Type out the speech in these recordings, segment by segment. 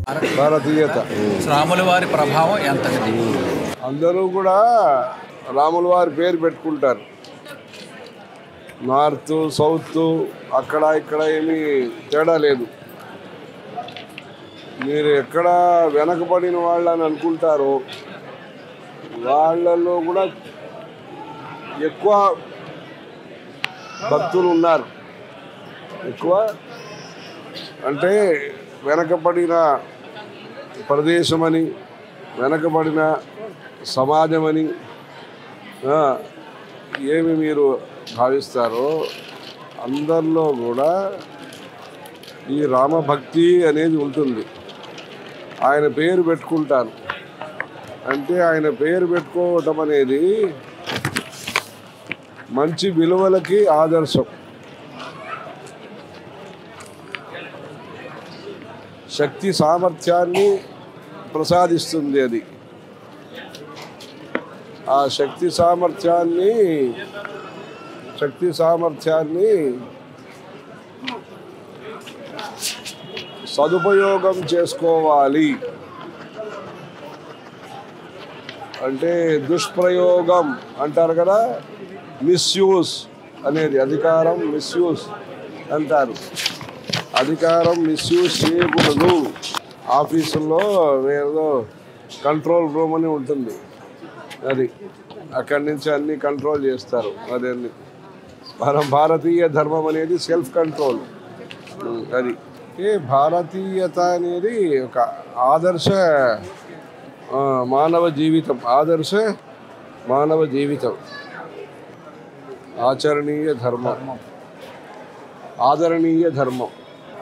భారతీయత. రాముల వారి ప్రభావం ఎంతది? అందరూ కూడా రాముల వారి పేరు పెట్టుకుంటారు. నార్త్ సౌత్ అక్కడ ఇక్కడ ఏమీ తేడా లేదు. మీరు ఎక్కడ వెనకబడిన వాళ్ళని అనుకుంటారో వాళ్ళల్లో కూడా ఎక్కువ భక్తులు ఉన్నారు. ఎక్కువ అంటే వెనకబడిన ప్రదేశమని, వెనకబడిన సమాజమని ఏమి మీరు భావిస్తారో అందరిలో కూడా ఈ రామభక్తి అనేది ఉంటుంది. ఆయన పేరు పెట్టుకుంటారు. అంటే ఆయన పేరు పెట్టుకోవటం అనేది మంచి విలువలకి ఆదర్శం. శక్తి సామర్థ్యాన్ని ప్రసాదిస్తుంది అది. ఆ శక్తి సామర్థ్యాన్ని సదుపయోగం చేసుకోవాలి. అంటే దుష్ప్రయోగం అంటారు కదా, మిస్యూజ్ అనేది. అధికారం మిస్యూజ్ అంటారు. అధికారం మిస్యూజ్ చేయకూడదు. ఆఫీసుల్లో ఏదో కంట్రోల్ రూమ్ అని ఉంటుంది, అది అక్కడి నుంచి అన్నీ కంట్రోల్ చేస్తారు. అదన్నీ మన భారతీయ ధర్మం అనేది సెల్ఫ్ కంట్రోల్. అది భారతీయత అనేది ఒక ఆదర్శ మానవ జీవితం. ఆచరణీయ ఆదరణీయ ధర్మం,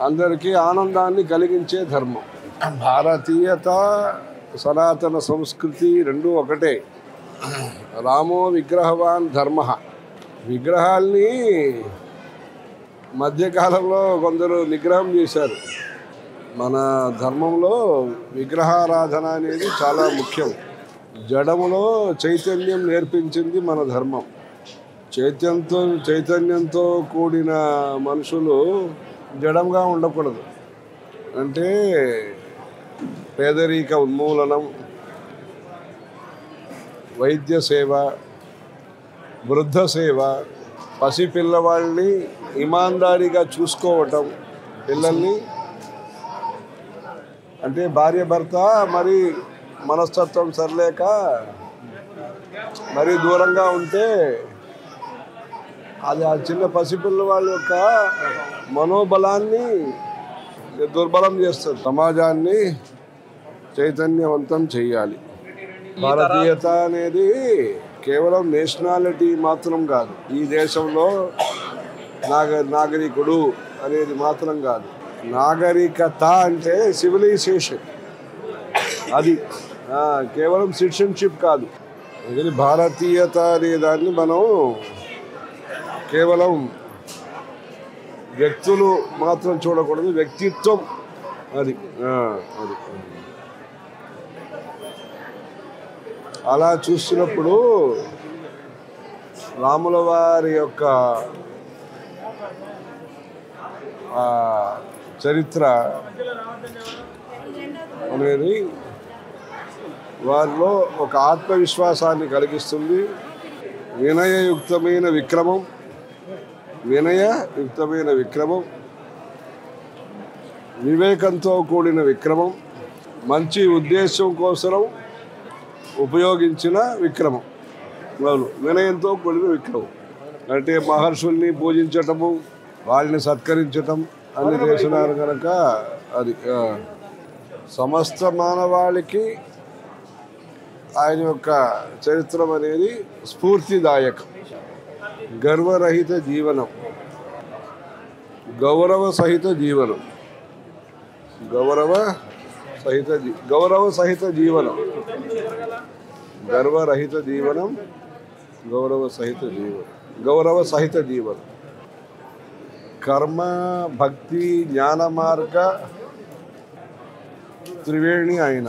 అందరికీ ఆనందాన్ని కలిగించే ధర్మం. భారతీయత సనాతన సంస్కృతి రెండూ ఒకటే. రామో విగ్రహవాన్ ధర్మ. విగ్రహాల్ని మధ్యకాలంలో కొందరు నిగ్రహం చేశారు. మన ధర్మంలో విగ్రహారాధన అనేది చాలా ముఖ్యం. జడములో చైతన్యం నేర్పించింది మన ధర్మం. చైతన్యంతో కూడిన మనుషులు జడంగా ఉండకూడదు. అంటే పేదరిక ఉన్మూలనం, వైద్య సేవ, వృద్ధ సేవ, పసిపిల్లవాళ్ళని ఇమాందారీగా చూసుకోవటం, పిల్లల్ని అంటే భార్య భర్త మరి మనస్తత్వం సరిలేక మరీ దూరంగా ఉంటే అది ఆ చిన్న పసిపిల్లవాళ్ళ యొక్క మనోబలాన్ని దుర్బలం చేస్తుంది. సమాజాన్ని చైతన్యవంతం చేయాలి. భారతీయత అనేది కేవలం నేషనాలిటీ మాత్రం కాదు. ఈ దేశంలో నాగరికుడు అనేది మాత్రం కాదు. నాగరికత అంటే సివిలైజేషన్. అది కేవలం సిటిజన్షిప్ కాదు. అందుకని భారతీయత అనే దాన్ని మనం కేవలం వ్యక్తులు మాత్రం చూడకూడదు, వ్యక్తిత్వం. అది అలా చూస్తున్నప్పుడు రాముల వారి యొక్క చరిత్ర అనేది వారిలో ఒక ఆత్మవిశ్వాసాన్ని కలిగిస్తుంది. వినయయుక్తమైన విక్రమం, వివేకంతో కూడిన విక్రమం, మంచి ఉద్దేశం కోసం ఉపయోగించిన విక్రమం. వినయంతో కూడిన విక్రమం అంటే మహర్షుల్ని పూజించటము, వాళ్ళని సత్కరించటం అన్ని చేసినారు కనుక అది సమస్త మానవాళికి ఆయన యొక్క చరిత్రం అనేది స్ఫూర్తిదాయకం. గర్వరహిత జీవనం, గౌరవ సహిత జీవనం, గర్వరహిత జీవనం, గౌరవ సహిత జీవనం. కర్మ, భక్తి, జ్ఞాన మార్గ త్రివేణి ఆయన.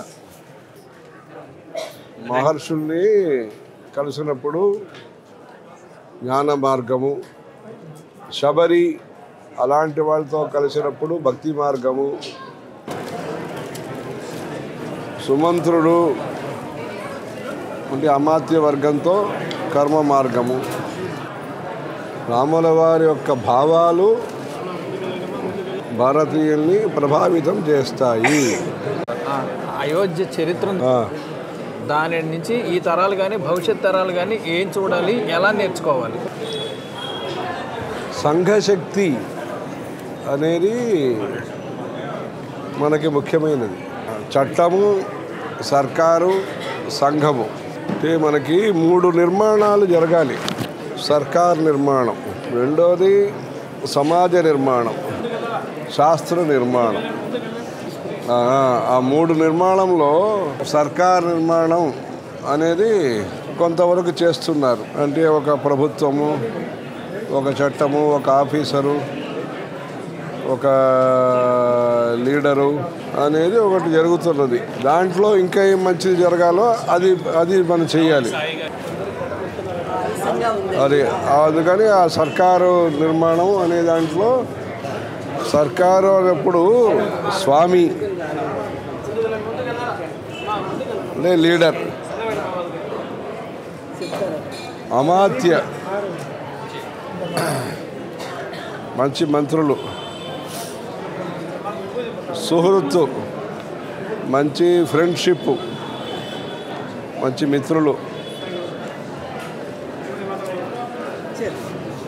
మహర్షుల్ని కలిసినప్పుడు జ్ఞాన మార్గము, శబరి అలాంటి వాళ్ళతో కలిసినప్పుడు భక్తి మార్గము, సుమంత్రుడు అంటే అమాత్య వర్గంతో కర్మ మార్గము. రాముల వారి యొక్క భావాలు భారతీయుల్ని ప్రభావితం చేస్తాయి. అయోధ్య చరిత్ర దాని నుంచి ఈ తరాలు కానీ భవిష్యత్ తరాలు కానీ ఏం చూడాలి, ఎలా నేర్చుకోవాలి? సంఘశక్తి అనేది మనకి ముఖ్యమైనది. చట్టము, సర్కారు, సంఘము అంటే మనకి 3 నిర్మాణాలు జరగాలి. సర్కార్ నిర్మాణం, రెండోది సమాజ నిర్మాణం, శాస్త్ర నిర్మాణం. ఆ 3 నిర్మాణంలో సర్కార్ నిర్మాణం అనేది కొంతవరకు చేస్తున్నారు. అంటే ఒక ప్రభుత్వము, ఒక చట్టము, ఒక ఆఫీసరు, ఒక లీడరు అనేది ఒకటి జరుగుతున్నది. దాంట్లో ఇంకా ఏం మంచిది జరగాలో అది మనం చేయాలి. అందుకని ఆ సర్కారు నిర్మాణం అనే దాంట్లో సర్కారు అన్నప్పుడు స్వామి అంటే లీడర్, అమాత్య మంచి మంత్రులు, సుహృత్తు మంచి ఫ్రెండ్షిప్, మంచి మిత్రులు,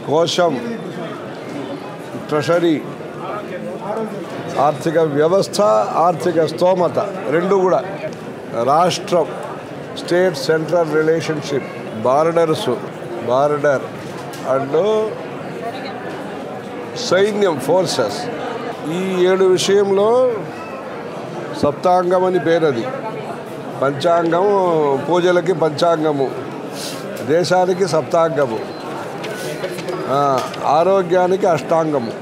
కోశం ట్రెషరీ, ఆర్థిక వ్యవస్థ, ఆర్థిక స్తోమత రెండు కూడా, రాష్ట్రం state central relationship, border and సైన్యం ఫోర్సెస్. ఈ 7 విషయంలో సప్తాంగం అని పేరది. పంచాంగం పూజలకి పంచాంగము, దేశానికి సప్తాంగము, ఆరోగ్యానికి అష్టాంగము.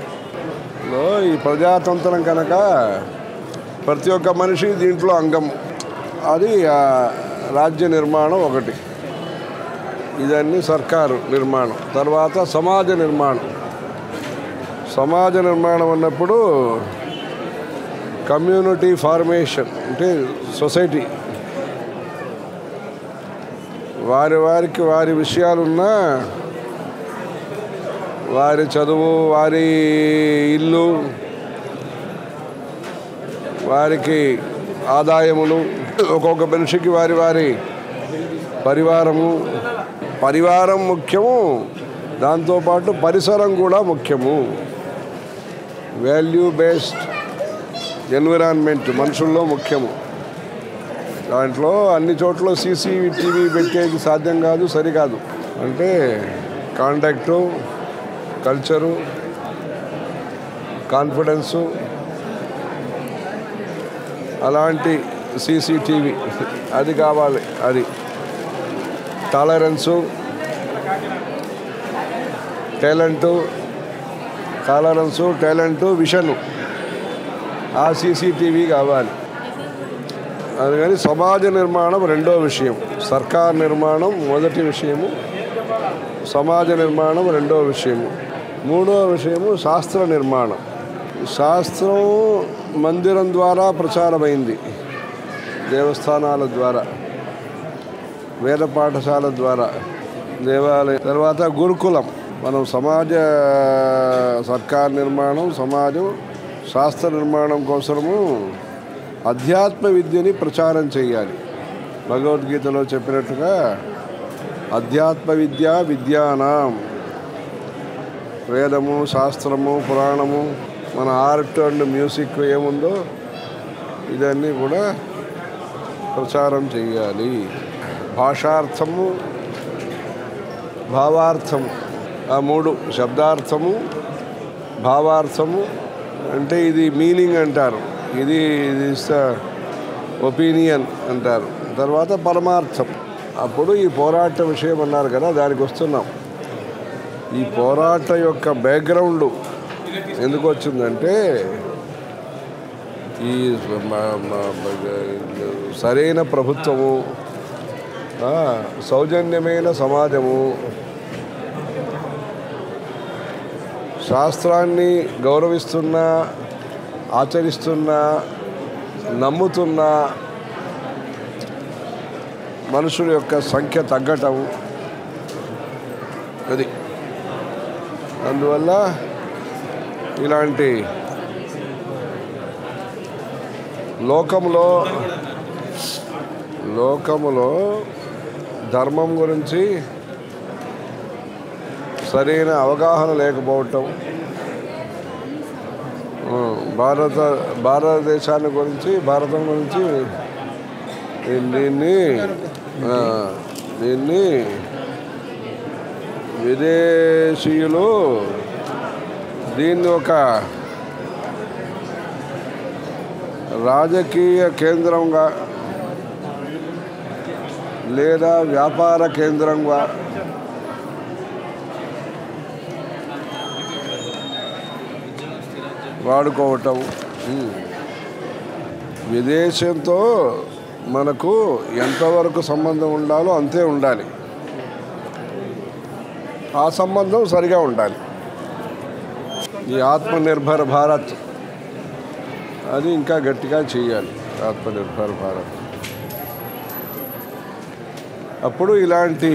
ఈ ప్రజాతంత్రం కనుక ప్రతి ఒక్క మనిషి దీంట్లో అంగం. అది రాజ్య నిర్మాణం ఒకటి. ఇదన్నీ సర్కారు నిర్మాణం. తర్వాత సమాజ నిర్మాణం. సమాజ నిర్మాణం అన్నప్పుడు కమ్యూనిటీ ఫార్మేషన్ అంటే సొసైటీ. వారికి వారి విషయాలున్నా, వారి చదువు, వారి ఇల్లు, వారికి ఆదాయములు, ఒక్కొక్క మనిషికి వారి పరివారం ముఖ్యము. దాంతోపాటు పరిసరం కూడా ముఖ్యము. వాల్యూ బేస్డ్ ఎన్విరాన్మెంట్ మనుషుల్లో ముఖ్యము. దాంట్లో అన్ని చోట్ల CCTV పెట్టేది సాధ్యం కాదు, సరికాదు. అంటే కాంటాక్టు, కల్చరు, కాన్ఫిడెన్సు, అలాంటి CCTV అది కావాలి. అది టాలరెన్సు, టాలెంటు, విషను, ఆ CCTV కావాలి. అందుకని సమాజ నిర్మాణం రెండో విషయం, సర్కార్ నిర్మాణం మొదటి విషయము, సమాజ నిర్మాణం రెండో విషయము. మూడో విషయము శాస్త్ర నిర్మాణం. శాస్త్రం మందిరం ద్వారా ప్రచారమైంది, దేవస్థానాల ద్వారా, వేద పాఠశాల ద్వారా, దేవాలయం. తర్వాత గురుకులం. మనం సర్కార్ నిర్మాణం, సమాజం, శాస్త్ర నిర్మాణం కోసము అధ్యాత్మ విద్యని ప్రచారం చేయాలి. భగవద్గీతలో చెప్పినట్టుగా అధ్యాత్మ విద్యానాం, వేదము, శాస్త్రము, పురాణము, మన ఆర్ట్ అండ్ మ్యూజిక్ ఏముందో ఇదన్నీ కూడా ప్రచారం చేయాలి. భాషార్థము, భావార్థము, ఆ 3 శబ్దార్థము, భావార్థము అంటే ఇది మీనింగ్ అంటారు, ఇది ఒపీనియన్ అంటారు. తర్వాత పరమార్థం. అప్పుడు ఈ పోరాట విషయం అన్నారు కదా, దానికి వస్తున్నాం. ఈ పోరాట యొక్క బ్యాక్గ్రౌండ్ ఎందుకు వచ్చిందంటే ఈ సరైన ప్రభుత్వము, సౌజన్యమైన సమాజము, శాస్త్రాన్ని గౌరవిస్తున్నా, ఆచరిస్తున్నా, నమ్ముతున్నా మనుషుల యొక్క సంఖ్య తగ్గటం, అది అందువల్ల ఇలాంటి లోకములో ధర్మం గురించి సరైన అవగాహన లేకపోవటం, భారతదేశం గురించి దీన్ని విదేశీయులు దీన్ని ఒక రాజకీయ కేంద్రంగా లేదా వ్యాపార కేంద్రంగా వాడుకోవటం. విదేశంతో మనకు ఎంతవరకు సంబంధం ఉండాలో అంతే ఉండాలి, ఆ సంబంధం సరిగా ఉండాలి. ఈ ఆత్మనిర్భర్ భారత్ అది ఇంకా గట్టిగా చేయాలి. ఆత్మనిర్భర్ భారత్ అప్పుడు ఇలాంటి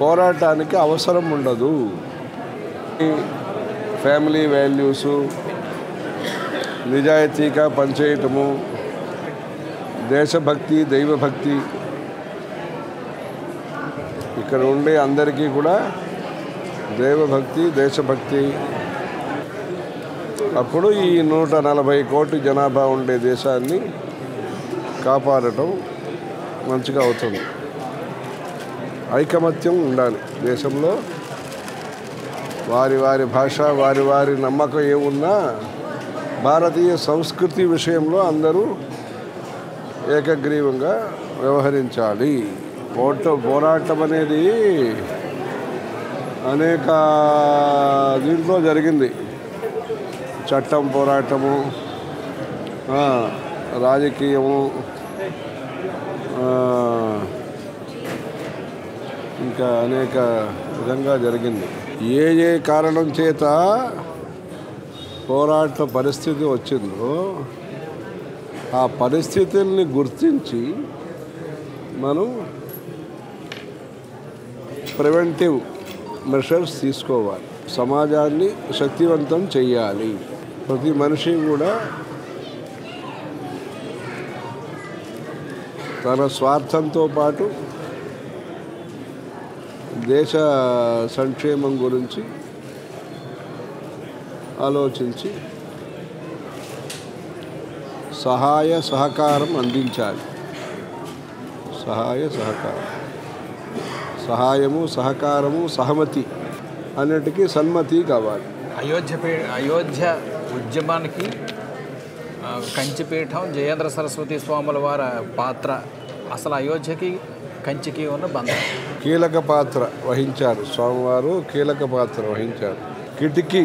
పోరాటానికి అవసరం ఉండదు. ఫ్యామిలీ వాల్యూసు, నిజాయితీగా పనిచేయటము, దేశభక్తి, దైవభక్తి ఇక్కడ ఉండే అందరికీ కూడా దైవభక్తి, దేశభక్తి. అప్పుడు ఈ 140 కోట్ల జనాభా ఉండే దేశాన్ని కాపాడటం మంచిగా అవుతుంది. ఐకమత్యం ఉండాలి దేశంలో. వారి భాష, వారి నమ్మకం ఏమున్నా భారతీయ సంస్కృతి విషయంలో అందరూ ఏకగ్రీవంగా వ్యవహరించాలి. పోరాటం అనేది అనేక దీంట్లో జరిగింది. చట్టం పోరాటము, రాజకీయము, ఇంకా అనేక విధంగా జరిగింది. ఏ కారణం చేత పోరాట పరిస్థితి వచ్చిందో ఆ పరిస్థితుల్ని గుర్తించి మనం ప్రివెంటివ్ మెషర్స్ తీసుకోవాలి. సమాజాన్ని శక్తివంతం చేయాలి. ప్రతి మనిషి కూడా తన స్వార్థంతో పాటు దేశ సంక్షేమం గురించి ఆలోచించి సహకారం అందించాలి. సహాయము, సహకారము, సహమతి అన్నిటికీ సన్మతి కావాలి. అయోధ్య ఉద్యమానికి కంచిపీఠం, జయేంద్ర సరస్వతి స్వాముల వారి పాత్ర, అసలు అయోధ్యకి కంచికి ఉన్న బంధం కీలక పాత్ర వహించారు. స్వామివారు కీలక పాత్ర వహించారు. కిటికీ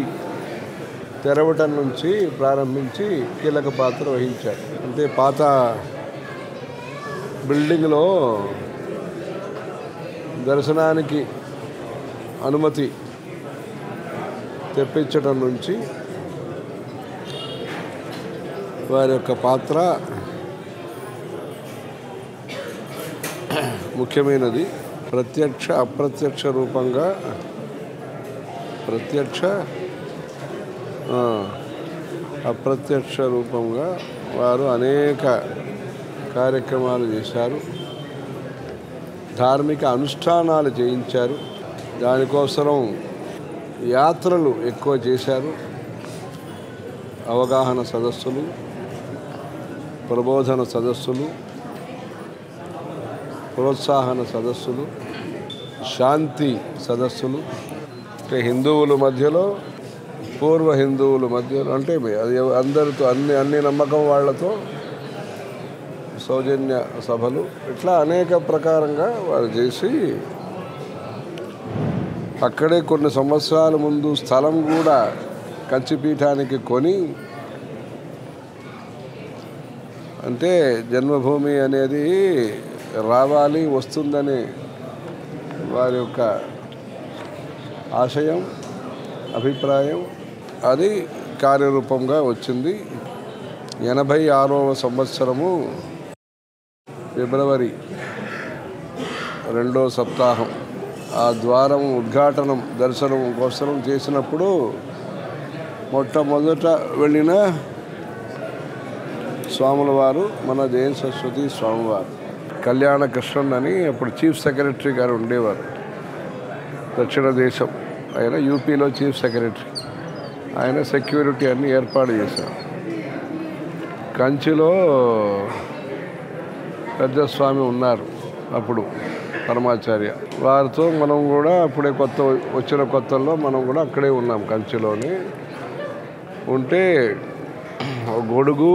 తెరవటం నుంచి ప్రారంభించి కీలక పాత్ర వహించారు. అంటే పాత బిల్డింగ్లో దర్శనానికి అనుమతి తెప్పించడం నుంచి వారి యొక్క పాత్ర ముఖ్యమైనది. ప్రత్యక్ష అప్రత్యక్ష రూపంగా అప్రత్యక్ష రూపంగా వారు అనేక కార్యక్రమాలు చేశారు. ధార్మిక అనుష్ఠానాలు చేయించారు. దానికోసం యాత్రలు ఎక్కువ చేశారు. అవగాహన సదస్సులు, ప్రబోధన సదస్సులు, ప్రోత్సాహన సదస్సులు, శాంతి సదస్సులు. అంటే హిందువుల మధ్యలో, పూర్వ హిందువుల మధ్యలో, అంటే అది అందరితో అన్ని నమ్మకం వాళ్ళతో సౌజన్య సభలు, ఇట్లా అనేక ప్రకారంగా వారు చేసి అక్కడే కొన్ని సంవత్సరాల ముందు స్థలం కూడా కంచిపీఠానికి కొని, అంటే జన్మభూమి అనేది రావాలి, వస్తుందనే వారి యొక్క ఆశయం, అభిప్రాయం, అది కార్యరూపంగా వచ్చింది. 86వ సంవత్సరము ఫిబ్రవరి రెండో సప్తాహం ఆ ద్వారం ఉద్ఘాటనం దర్శనం కోసం చేసినప్పుడు మొట్టమొదట వెళ్ళిన స్వాముల వారు మన జయంతి సరస్వతి స్వామివారు. కళ్యాణ కృష్ణన్ అని అప్పుడు చీఫ్ సెక్రటరీ గారు ఉండేవారు. దక్షిణ దేశం ఆయన యూపీలో చీఫ్ సెక్రటరీ. ఆయన సెక్యూరిటీ అన్ని ఏర్పాటు చేశారు. కంచిలో పెద్ద స్వామి ఉన్నారు అప్పుడు పరమాచార్య. వారితో మనం కూడా అప్పుడే వచ్చిన కొత్తల్లో మనం కూడా అక్కడే ఉన్నాం కంచిలోనే ఉంటే గొడుగు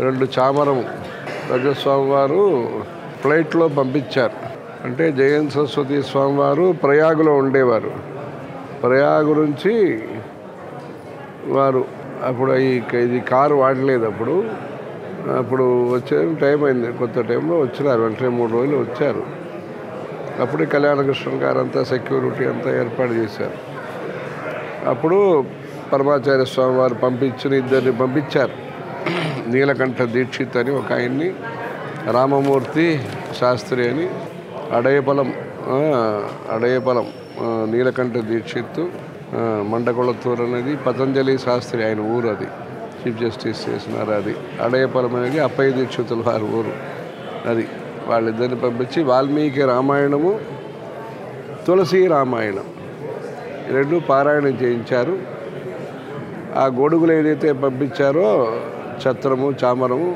2 చామరము పెద్దస్వామి వారు ఫ్లైట్లో పంపించారు. అంటే జయంతి సరస్వతి స్వామివారు ప్రయాగులో ఉండేవారు. ప్రయాగు నుంచి వారు అప్పుడు ఇది కారు వాడలేదు. అప్పుడు వచ్చే టైం అయింది, కొత్త టైంలో వచ్చినారు. వెంటనే 3 రోజులు వచ్చారు. అప్పుడే కళ్యాణకృష్ణ గారు అంతా సెక్యూరిటీ అంతా ఏర్పాటు చేశారు. అప్పుడు పరమాచార్య స్వామి వారు ఇద్దరిని పంపించారు. నీలకంఠ దీక్షిత్ అని ఒక ఆయన్ని, రామమూర్తి శాస్త్రి అని, అడయపలం నీలకంఠ దీక్షిత్, మండకొళత్తూరు అనేది పతంజలి శాస్త్రి ఆయన ఊరు, అది చీఫ్ జస్టిస్ చేసినారు. అది అడయపలం అనేది అప్పయ్య దీక్షితుల వారి ఊరు. అది వాళ్ళిద్దరిని పంపించి వాల్మీకి రామాయణము, తులసి రామాయణం 2 పారాయణం చేయించారు. ఆ గొడుగులు ఏదైతే పంపించారో ఛత్రము చామరము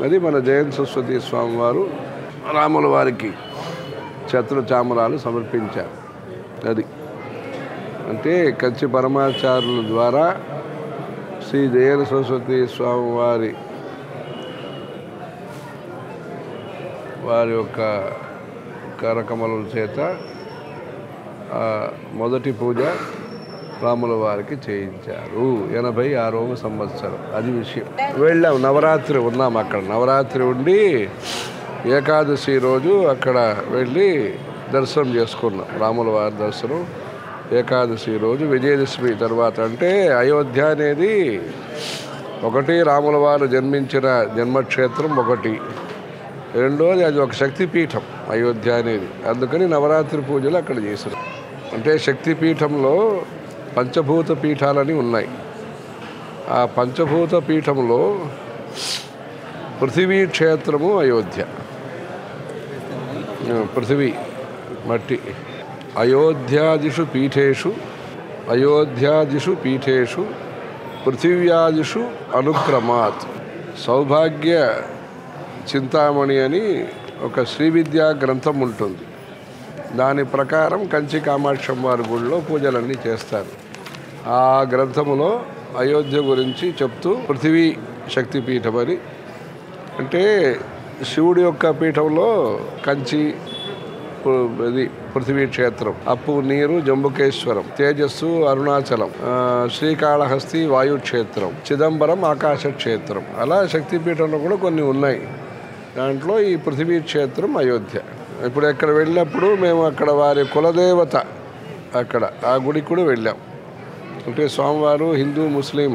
అది మన జయంతి సరస్వతి స్వామి వారు రాముల వారికి ఛత్ర చామరాలు సమర్పించారు. అది అంటే కంచి పరమాచార్యుల ద్వారా శ్రీ జయంతి సరస్వతి స్వామి వారి యొక్క కరకమలం చేత మొదటి పూజ రాముల వారికి చేయించారు. 86వ సంవత్సరం. అది విషయం. వెళ్ళాం, నవరాత్రి ఉన్నాం అక్కడ. నవరాత్రి ఉండి ఏకాదశి రోజు అక్కడ వెళ్ళి దర్శనం చేసుకున్నాం. రాముల వారి దర్శనం ఏకాదశి రోజు విజయదశమి తర్వాత. అంటే అయోధ్య అనేది ఒకటి రాముల వారు జన్మించిన జన్మక్షేత్రం, ఒకటి రెండోది అది ఒక శక్తిపీఠం అయోధ్య అనేది. అందుకని నవరాత్రి పూజలు అక్కడ చేశారు. అంటే శక్తిపీఠంలో పంచభూత పీఠాలని ఉన్నాయి. ఆ పంచభూత పీఠంలో పృథివీ క్షేత్రము అయోధ్య. పృథివీ మట్టి. అయోధ్యాదిషు పీఠేషు పృథివ్యాదిషు అనుక్రమాత్ సౌభాగ్య చింతామణి అని ఒక శ్రీ విద్యా గ్రంథం ఉంటుంది. దాని ప్రకారం కంచి కామాక్షమ్మ వారి గుడిలో పూజలన్నీ చేస్తారు. ఆ గ్రంథములో అయోధ్య గురించి చెప్తూ పృథివీ శక్తిపీఠం అని, అంటే శివుడి యొక్క పీఠంలో కంచి ఇది పృథివీ క్షేత్రం, అప్పు నీరు జంబుకేశ్వరం, తేజస్సు అరుణాచలం, శ్రీకాళహస్తి వాయుక్షేత్రం, చిదంబరం ఆకాశ క్షేత్రం, అలా శక్తిపీఠంలో కూడా కొన్ని ఉన్నాయి. దాంట్లో ఈ పృథివీ క్షేత్రం అయోధ్య. ఇప్పుడు ఎక్కడ వెళ్ళినప్పుడు మేము అక్కడ వారి కులదేవత అక్కడ ఆ గుడికి కూడా వెళ్ళాం. అంటే స్వామివారు హిందూ ముస్లిం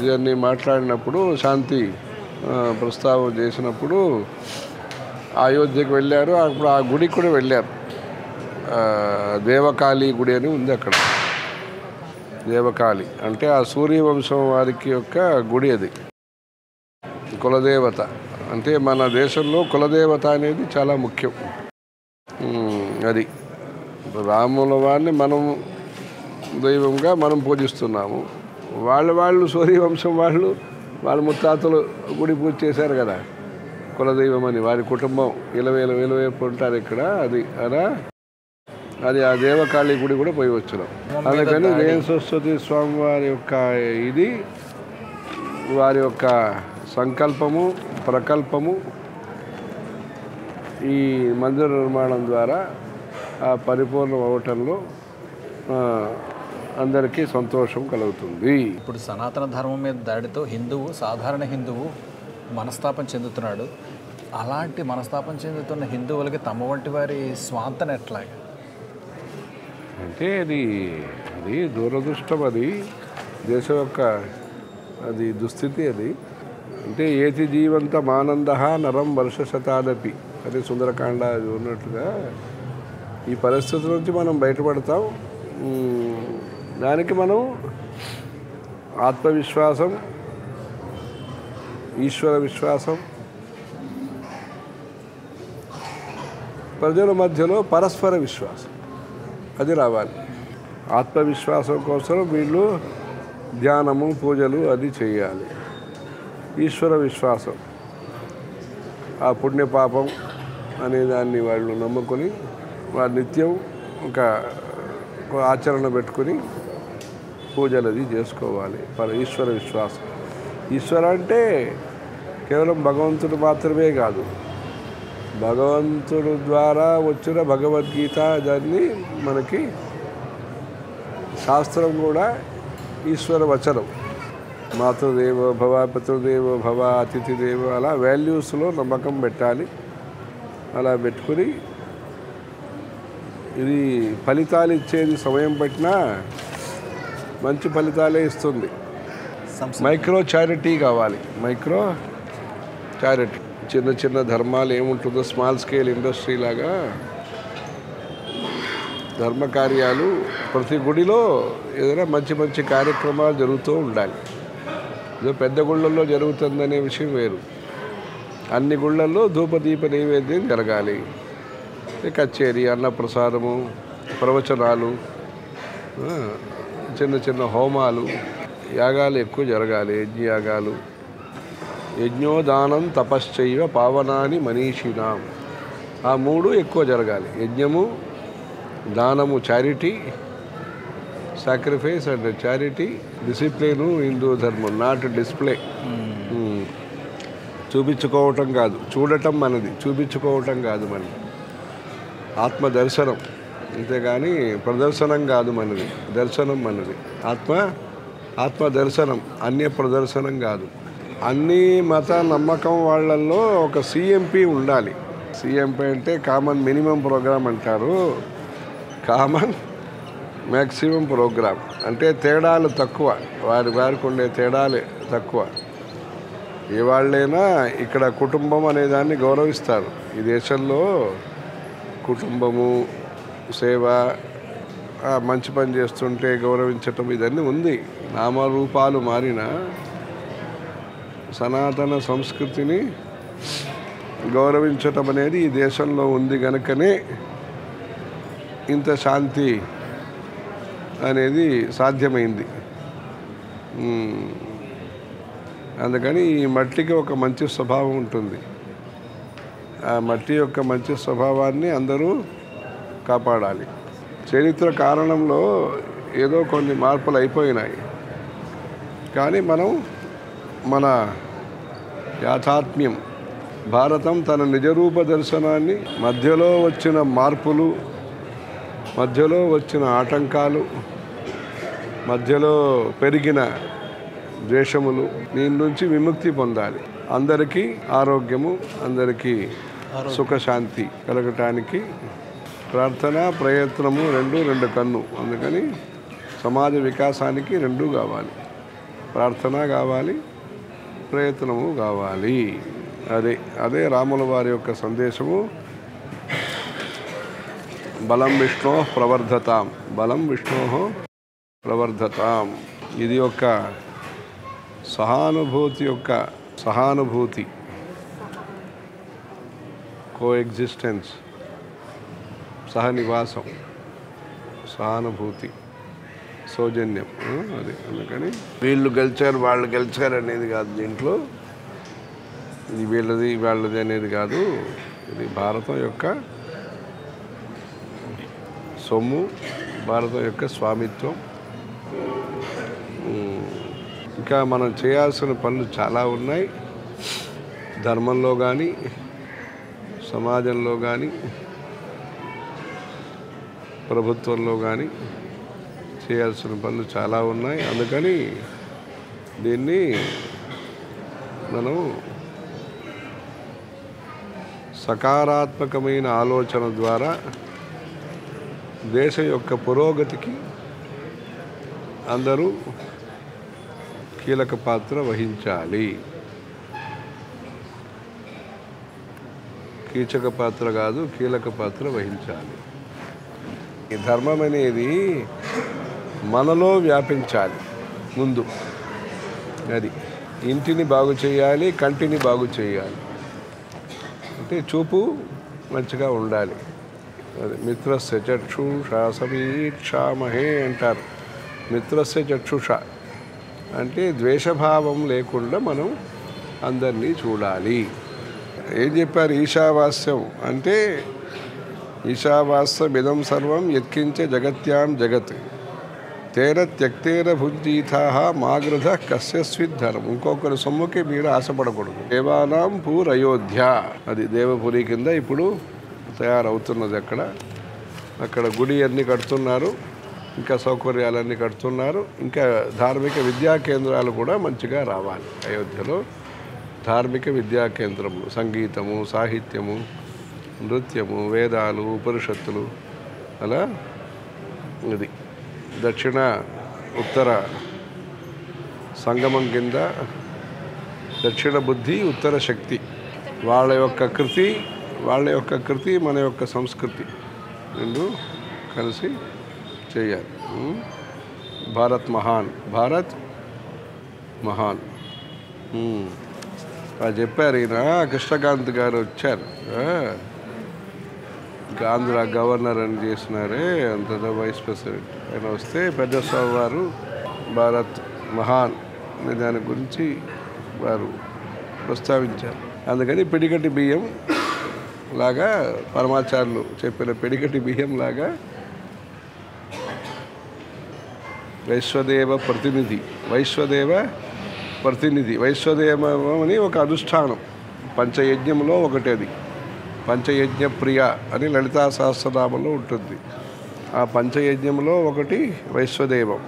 ఇవన్నీ మాట్లాడినప్పుడు, శాంతి ప్రస్తావన చేసినప్పుడు అయోధ్యకు వెళ్ళారు. అప్పుడు ఆ గుడికి కూడా వెళ్ళారు. దేవకాళి గుడి అని ఉంది అక్కడ. దేవకాళి అంటే ఆ సూర్యవంశం వారికి యొక్క గుడి, అది కులదేవత. అంటే మన దేశంలో కులదేవత అనేది చాలా ముఖ్యం. అది రాముల వారిని మనం దైవంగా మనం పూజిస్తున్నాము. వాళ్ళు సూర్యవంశం వాళ్ళ ముత్తాతలు గుడి పూజ చేశారు కదా కులదైవం అని. వారి కుటుంబం ఇలవేపు ఉంటారు ఇక్కడ. అది ఆ దేవకాళి గుడి కూడా పోయి వచ్చినాం. అందుకని జయంతి సరస్వతి స్వామి వారి యొక్క ఇది వారి యొక్క సంకల్పము ప్రకల్పము ఈ మందిర నిర్మాణం ద్వారా పరిపూర్ణం అవటంలో అందరికీ సంతోషం కలుగుతుంది. ఇప్పుడు సనాతన ధర్మం మీద దాడితో సాధారణ హిందువు మనస్తాపం చెందుతున్నాడు. అలాంటి మనస్తాపం చెందుతున్న హిందువులకి తమ వంటి వారి స్వాంతన ఎట్లాగా? అంటే అది దురదృష్టం. అది దేశం యొక్క దుస్థితి. అది అంటే ఏతి జీవంతం ఆనంద నరం వర్ష శతాదపి అదే సుందరకాండ అది ఉన్నట్టుగా ఈ పరిస్థితి నుంచి మనం బయటపడతాం. దానికి మనం ఆత్మవిశ్వాసం, ఈశ్వర విశ్వాసం, ప్రజల మధ్యలో పరస్పర విశ్వాసం అది రావాలి. ఆత్మవిశ్వాసం కోసం వీళ్ళు ధ్యానము, పూజలు అది చేయాలి. ఈశ్వర విశ్వాసం, ఆ పుణ్యపాపం అనే దాన్ని వాళ్ళు నమ్ముకొని వారు నిత్యం ఒక ఆచరణ పెట్టుకొని పూజలు అది చేసుకోవాలి. ఈశ్వర విశ్వాసం. ఈశ్వర అంటే కేవలం భగవంతుడు మాత్రమే కాదు, భగవంతుడు ద్వారా వచ్చిన భగవద్గీత దాన్ని మనకి శాస్త్రం కూడా ఈశ్వర వచనం. మాతృదేవో భవ, పితృదేవో భవ, అతిథిదేవో, అలా వాల్యూస్లో నమ్మకం పెట్టాలి. అలా పెట్టుకుని ఇది ఫలితాలు ఇచ్చేది సమయం పట్టినా మంచి ఫలితాలే ఇస్తుంది. మైక్రో చారిటీ కావాలి. మైక్రో చారిటీ చిన్న చిన్న ధర్మాలు ఏముంటుందో స్మాల్ స్కేల్ ఇండస్ట్రీ లాగా ధర్మ కార్యాలు ప్రతి గుడిలో ఏదైనా మంచి మంచి కార్యక్రమాలు జరుగుతూ ఉండాలి. ఏదో పెద్ద గుళ్ళల్లో జరుగుతుందనే విషయం వేరు. అన్ని గుళ్ళల్లో ధూపదీప నైవేద్యం జరగాలి. కచేరీ, అన్నప్రసాదము, ప్రవచనాలు, చిన్న చిన్న హోమాలు, యాగాలు ఎక్కువ జరగాలి. యజ్ఞయాగాలు. యజ్ఞోదానం తపశ్చైవ పావనాని మనీషినాం, ఆ మూడు ఎక్కువ జరగాలి. యజ్ఞము, దానము, charity, sacrifice and charity. Discipline Hindu ధర్మం, నాట్ డిస్ప్లే. చూపించుకోవటం కాదు, చూడటం మనది, చూపించుకోవటం కాదు మనది. ఆత్మదర్శనం అంతేగాని ప్రదర్శనం కాదు మనది, దర్శనం మనది. ఆత్మదర్శనం, అన్య ప్రదర్శనం కాదు. అన్ని మత నమ్మకం వాళ్ళల్లో ఒక సిఎంపి ఉండాలి. సిఎంపి అంటే కామన్ మినిమం ప్రోగ్రామ్ అంటారు. కామన్ మ్యాక్సిమం ప్రోగ్రామ్ అంటే తేడాలు తక్కువ, వారికి ఉండే తేడాలే తక్కువ. ఏ వాళ్ళైనా ఇక్కడ కుటుంబం అనేదాన్ని గౌరవిస్తారు. ఈ దేశంలో కుటుంబము, సేవ, మంచి పని చేస్తుంటే గౌరవించటం ఇదన్నీ ఉంది. నామరూపాలు మారిన సనాతన సంస్కృతిని గౌరవించటం అనేది ఈ దేశంలో ఉంది కనుకనే ఇంత శాంతి అనేది సాధ్యమైంది. అందుకని ఈ మట్టికి ఒక మంచి స్వభావం ఉంటుంది. ఆ మట్టి యొక్క మంచి స్వభావాన్ని అందరూ కాపాడాలి. చరిత్ర కారణంలో ఏదో కొన్ని మార్పులు అయిపోయినాయి, కానీ మనం మన యాథాత్మ్యం, భారతం తన నిజరూప దర్శనాన్ని, మధ్యలో వచ్చిన మార్పులు, మధ్యలో వచ్చిన ఆటంకాలు, మధ్యలో పెరిగిన ద్వేషములు, దీని నుంచి విముక్తి పొందాలి. అందరికీ ఆరోగ్యము, అందరికీ సుఖశాంతి కలగటానికి ప్రార్థన, ప్రయత్నము రెండు కన్ను. అందుకని సమాజ వికాసానికి రెండూ కావాలి. ప్రార్థన కావాలి, ప్రయత్నము కావాలి. అదే రాముల వారి యొక్క సందేశము. బలం విష్ణో ప్రవర్ధతాం, బలం విష్ణో ప్రవర్ధతాం. ఇది యొక్క సహానుభూతి, కోఎగ్జిస్టెన్స్, సహనివాసం, సహానుభూతి, సౌజన్యం. అది అందుకని వీళ్ళు గెలిచారు వాళ్ళు గెలిచారు అనేది కాదు. దీంట్లో ఇది వీళ్ళది వాళ్ళది అనేది కాదు. ఇది భారతం యొక్క సొమ్ము, భారతం యొక్క స్వామిత్వం. ఇంకా మనం చేయాల్సిన పనులు చాలా ఉన్నాయి. ధర్మంలో కానీ, సమాజంలో కానీ, ప్రభుత్వంలో కానీ చేయాల్సిన పనులు చాలా ఉన్నాయి. అందుకని దీన్ని మనం సకారాత్మకమైన ఆలోచన ద్వారా దేశం యొక్క పురోగతికి అందరూ కీలక పాత్ర వహించాలి. కీచక పాత్ర కాదు, కీలక పాత్ర వహించాలి. ఈ ధర్మం అనేది మనలో వ్యాపించాలి ముందు. అది ఇంటిని బాగు చేయాలి, కంటిని బాగు చేయాలి. అంటే చూపు మంచిగా ఉండాలి. అది మిత్రస్య చక్షుషా సమీక్షామహే అంటారు. మిత్రస్య చక్షుష అంటే ద్వేషభావం లేకుండా మనం అందరినీ చూడాలి. ఏం చెప్పారు? ఈశావాస్యం అంటే ఈశావాస్యం ఇదం సర్వం యత్కించ జగత్యాం జగత్ తేన త్యక్తేన భుంజీతా మాగృధ కస్యస్విద్ధరం. ఇంకొకరి సొమ్ముకి మీరు ఆశపడకూడదు. దేవానాం పూర్ అయోధ్య, అది దేవపురి కింద ఇప్పుడు తయారవుతున్నది. అక్కడ గుడి అన్నీ కడుతున్నారు, ఇంకా సౌకర్యాలన్నీ కడుతున్నారు. ఇంకా ధార్మిక విద్యా కేంద్రాలు కూడా మంచిగా రావాలి. అయోధ్యలో ధార్మిక విద్యా కేంద్రములు, సంగీతము, సాహిత్యము, నృత్యము, వేదాలు, ఉపనిషత్తులు, అలా ఇది దక్షిణ ఉత్తర సంగమం కింద దక్షిణ బుద్ధి, ఉత్తర శక్తి. వాళ్ళ యొక్క కృతి మన యొక్క సంస్కృతి రెండు కలిసి చేయాలి. భారత్ మహాన్ అది చెప్పారు. ఈయన కృష్ణకాంత్ గారు వచ్చారు, ఇంకా ఆంధ్ర గవర్నర్ అని చేసినారే, అంత వైస్ ప్రెసిడెంట్. ఆయన వస్తే పెద్ద స్వామి వారు భారత్ మహాన్ అనే దాని గురించి వారు ప్రస్తావించారు. అందుకని పిడికటి బియ్యం లాగా, పరమాచార్యులు చెప్పిన పిడికటి బియ్యం లాగా వైశ్వదేవ ప్రతినిధి వైశ్వదేవం అని ఒక అనుష్ఠానం పంచయజ్ఞంలో ఒకటి. అది పంచయజ్ఞ ప్రియ అని లలితా సహస్రనామంలో ఉంటుంది. ఆ పంచయజ్ఞంలో ఒకటి వైశ్వదేవం.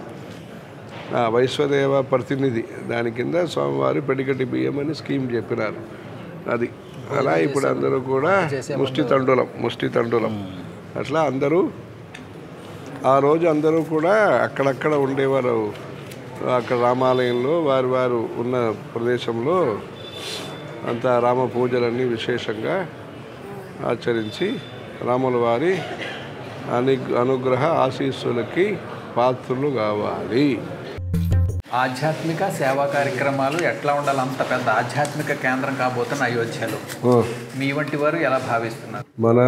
ఆ వైశ్వదేవ ప్రతినిధి దాని కింద స్వామివారి పిడికటి బియ్యం అని స్కీమ్ చెప్పినారు. అది అలా ఇప్పుడు అందరూ కూడా ముష్టి తండులం అట్లా అందరూ ఆ రోజు అందరూ కూడా అక్కడక్కడ ఉండేవారు. అక్కడ రామాలయంలో వారు ఉన్న ప్రదేశంలో అంతా రామ పూజలన్నీ విశేషంగా ఆచరించి రాముల వారి అనుగ్రహ ఆశీస్సులకి పాత్రులు కావాలి. ఆధ్యాత్మిక సేవా కార్యక్రమాలు ఎట్లా ఉండాలి? అంత పెద్ద ఆధ్యాత్మిక కేంద్రం కాబోతున్న అయోధ్యలో మీ వంటి వారు ఎలా భావిస్తున్నారు? మన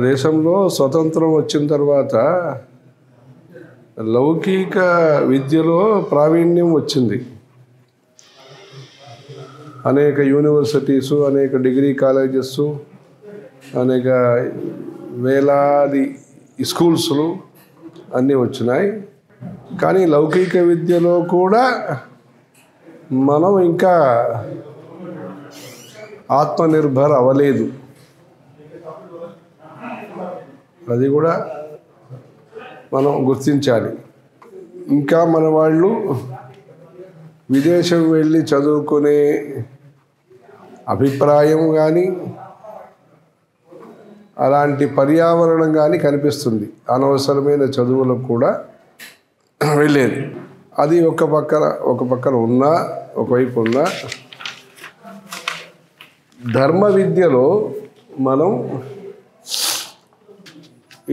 దేశంలో స్వతంత్రం వచ్చిన తర్వాత లౌకిక విద్యలో ప్రావీణ్యం వచ్చింది. అనేక యూనివర్సిటీసు, అనేక డిగ్రీ కాలేజెస్, అనేక వేలాది స్కూల్స్లు అన్నీ వచ్చినాయి. కానీ లౌకిక విద్యలో కూడా మనం ఇంకా ఆత్మనిర్భర్ అవ్వలేదు. అది కూడా మనం గుర్తించాలి. ఇంకా మన వాళ్ళు విదేశం వెళ్ళి చదువుకునే అభిప్రాయం కానీ అలాంటి పర్యావరణం కానీ కనిపిస్తుంది. అనవసరమైన చదువులకు కూడా వెళ్ళేది. అది ఒక పక్కన ఉన్నా, ఒకవైపు ఉన్నా ధర్మ విద్యలో మనం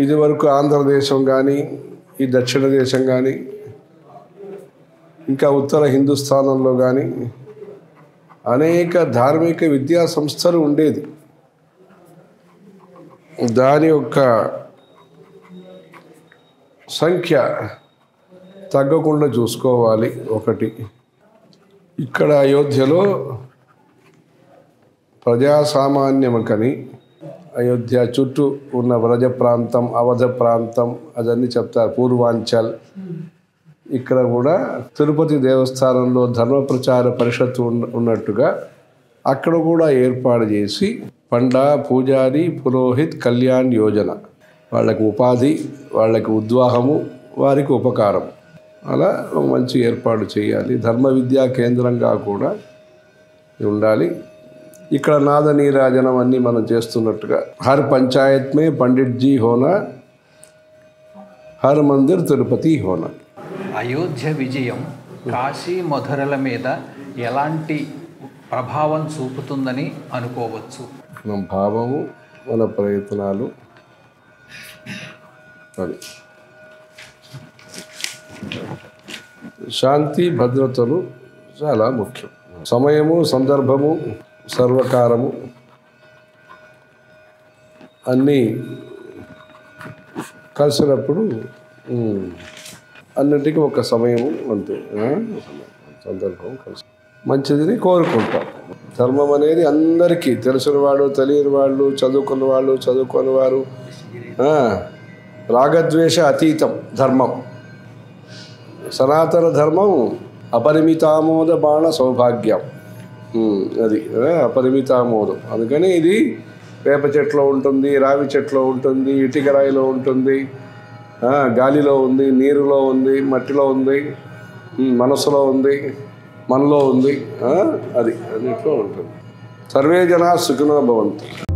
ఇదివరకు ఆంధ్రదేశం కానీ, ఈ దక్షిణ దేశం కానీ, ఇంకా ఉత్తర హిందుస్థానంలో కానీ అనేక ధార్మిక విద్యా సంస్థలు ఉండేది. దాని యొక్క సంఖ్య తగ్గకుండా చూసుకోవాలి. ఒకటి ఇక్కడ అయోధ్యలో ప్రజాసామాన్యమకని అయోధ్య చుట్టూ ఉన్న వ్రజ ప్రాంతం, అవధ ప్రాంతం అదన్నీ చెప్తారు. పూర్వాంచల్ ఇక్కడ కూడా తిరుపతి దేవస్థానంలో ధర్మ ప్రచార పరిషత్తు ఉన్నట్టుగా అక్కడ కూడా ఏర్పాటు చేసి పండా, పూజారి, పురోహిత్ కళ్యాణ్ యోజన, వాళ్ళకి ఉపాధి, వాళ్ళకి ఉద్వాహము, వారికి ఉపకారం, అలా ఒక మంచి ఏర్పాటు చేయాలి. ధర్మ విద్యా కేంద్రంగా కూడా ఉండాలి. ఇక్కడ నాద నీరాజనం అన్నీ మనం చేస్తున్నట్టుగా హర్ పంచాయత్ మే పండిట్ జీ హోనా, హర్ మందిర్ తిరుపతి హోనా. అయోధ్య విజయం కాశీ మధురల మీద ఎలాంటి ప్రభావం చూపుతుందని అనుకోవచ్చు? భావము మన ప్రయత్నాలు. అది శాంతి భద్రతలు చాలా ముఖ్యం. సమయము, సందర్భము, సర్వకారము అన్నీ కలిసినప్పుడు అన్నింటికీ ఒక సమయము అంతే, సందర్భం కలిసి మంచిదని కోరుకుంటాం. ధర్మం అనేది అందరికీ తెలిసిన వాళ్ళు, తెలియని వాళ్ళు, చదువుకున్న వాళ్ళు, చదువుకుని వారు, రాగద్వేష అతీతం ధర్మం. సనాతన ధర్మం అపరిమితామోద బాణ సౌభాగ్యం. అది అపరిమితామోదం. అందుకని ఇది వేప చెట్లో ఉంటుంది, రావి చెట్లో ఉంటుంది, ఇటుక రాయిలో ఉంటుంది, గాలిలో ఉంది, నీరులో ఉంది, మట్టిలో ఉంది, మనసులో ఉంది, మనలో ఉంది. అది అన్నిట్లో ఉంటుంది. సర్వే జనా సుఖినో భవంతు.